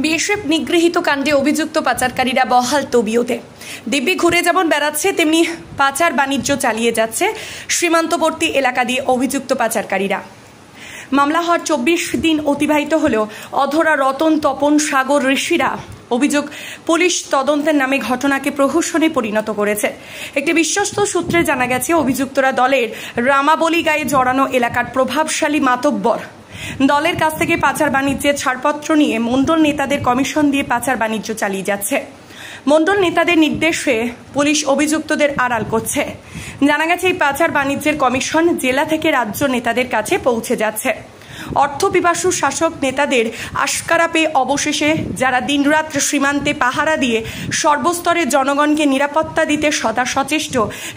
BSF নিগৃহীত কাণ্ডে অভিযুক্ত পাচারকারীরা বহাল তবিয়তে। দিব্যি ঘুরে যেমন বেড়াচ্ছে তেমনি পাচার বাণিজ্য চালিয়ে যাচ্ছে সীমান্তবর্তী এলাকা দিয়ে অভিযুক্ত পাচারকারীরা। মামলা হওয়ার 24 দিন অতিবাহিত হলেও অধরা রতন, তপন, সাগর, ঋষিরা অভিযোগ পুলিশ তদন্তের নামে ঘটনাকে প্রহসনে পরিণত করেছে। একটি বিশ্বস্ত সূত্রে জানা গেছে, অভিযুক্তরা দলের রামাবলী গায়ে জড়ানো এলাকার প্রভাবশালী মাতব্বর। দলের কাছ থেকে পাচার বাণিজ্যের ছাড়পত্র নিয়ে মণ্ডল নেতাদের কমিশন দিয়ে পাচার বাণিজ্য চালিয়ে যাচ্ছে। মণ্ডল নেতাদের নির্দেশে পুলিশ অভিযুক্তদের আড়াল করছে। জানা গেছে, এই পাচার বাণিজ্যের কমিশন জেলা থেকে রাজ্য নেতাদের কাছে পৌঁছে যাচ্ছে। অর্থপিপাসু শাসক নেতাদের আশকারা পেয়ে অবশেষে যারা দিনরাত সীমান্তে পাহারা দিয়ে সর্বস্তরের জনগণকে নিরাপত্তা দিতে সদা সচেষ্ট,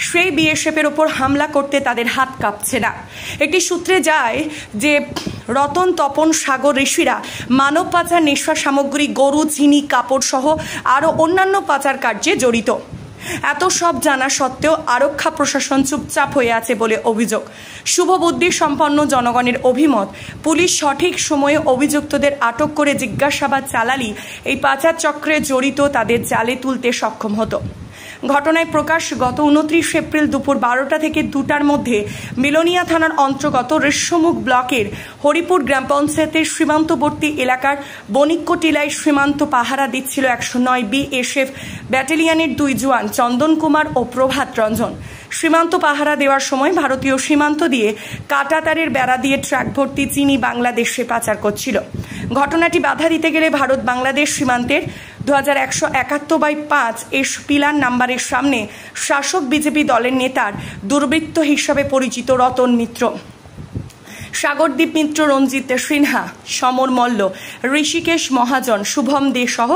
সেই বিএসএফের ওপর হামলা করতে তাদের হাত কাঁপছে না। একটি সূত্রে যায় যে রতন, তপন, সাগর, ঋষিরা মানব পাচার, নেশা সামগ্রী, গরু, চিনি, কাপড় সহ আরও অন্যান্য পাচার কার্যে জড়িত। এত সব জানা সত্ত্বেও আরক্ষা প্রশাসন চুপচাপ হয়ে আছে বলে অভিযোগ। শুভবুদ্ধি সম্পন্ন জনগণের অভিমত, পুলিশ সঠিক সময়ে অভিযুক্তদের আটক করে জিজ্ঞাসাবাদ চালালেই এই পাচার চক্রে জড়িত তাদের জালে তুলতে সক্ষম হতো। ঘটনায় প্রকাশ, গত 29 এপ্রিল দুপুর 12টা থেকে 2টার মধ্যে বিলোনিয়া থানার অন্তর্গত ঋষ্যমুখ ব্লকের হরিপুর গ্রাম পঞ্চায়েতের সীমান্তবর্তী এলাকার বণিকটিলায় সীমান্ত পাহারা দিচ্ছিল 109 বিএসএফ ব্যাটালিয়নের 2 জওয়ান চন্দন কুমার ও প্রভাত রঞ্জন। সীমান্ত পাহারা দেওয়ার সময় ভারতীয় সীমান্ত দিয়ে কাঁটাতারের বেড়া দিয়ে ট্রাক ভর্তি চিনি বাংলাদেশে পাচার করছিল। ঘটনাটি বাধা দিতে গেলে ভারত বাংলাদেশ সীমান্তের 2171/5 এস পিলার নাম্বারের সামনে শাসক বিজেপি দলের নেতার দুর্বৃত্ত হিসাবে পরিচিত রতন মিত্র, সাগরদীপ মিত্র, রঞ্জিত সিনহা, সমর মল্ল, ঋষিকেশ মহাজন, শুভম দে সহ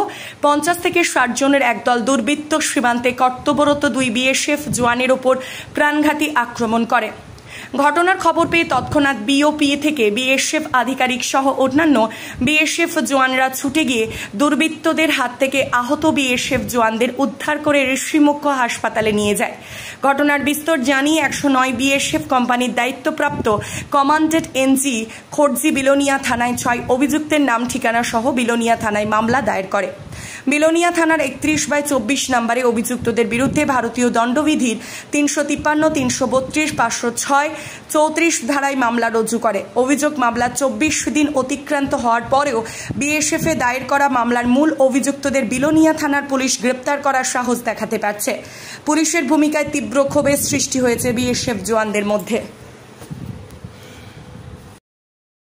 50 থেকে 60 জনের একদল দুর্বৃত্ত সীমান্তে কর্তব্যরত 2 বিএসএফ জওয়ানের ওপর প্রাণঘাতী আক্রমণ করে। ঘটনার খবর পেয়ে তৎক্ষণাৎ বিওপি থেকে বিএসএফ আধিকারিক সহ অন্যান্য বিএসএফ জওয়ানরা ছুটে গিয়ে দুর্বৃত্তদের হাত থেকে আহত বিএসএফ জওয়ানদের উদ্ধার করে ঋষিমুখ হাসপাতালে নিয়ে যায়। ঘটনার বিস্তর জানিয়ে 109 বিএসএফ কোম্পানির দায়িত্বপ্রাপ্ত কমান্ডেন্ট এনজি খোরজি বিলোনিয়া থানায় 6 অভিযুক্তের নাম ঠিকানা সহ বিলোনিয়া থানায় মামলা দায়ের করে। বিলোনিয়া থানার 31/24 নম্বরে অভিযুক্তদের বিরুদ্ধে ভারতীয় দণ্ডবিধির 353, 332, 506, 34 ধারায় মামলা রুজু করে। অভিযোগ, মামলা 24 দিন অতিক্রান্ত হওয়ার পরেও বিএসএফ এ দায়ের করা মামলার মূল অভিযুক্তদের বিলোনিয়া থানার পুলিশ গ্রেপ্তার করার সাহস দেখাতে পারছে। পুলিশের ভূমিকায় তীব্র ক্ষোভের সৃষ্টি হয়েছে বিএসএফ জওয়ানদের মধ্যে।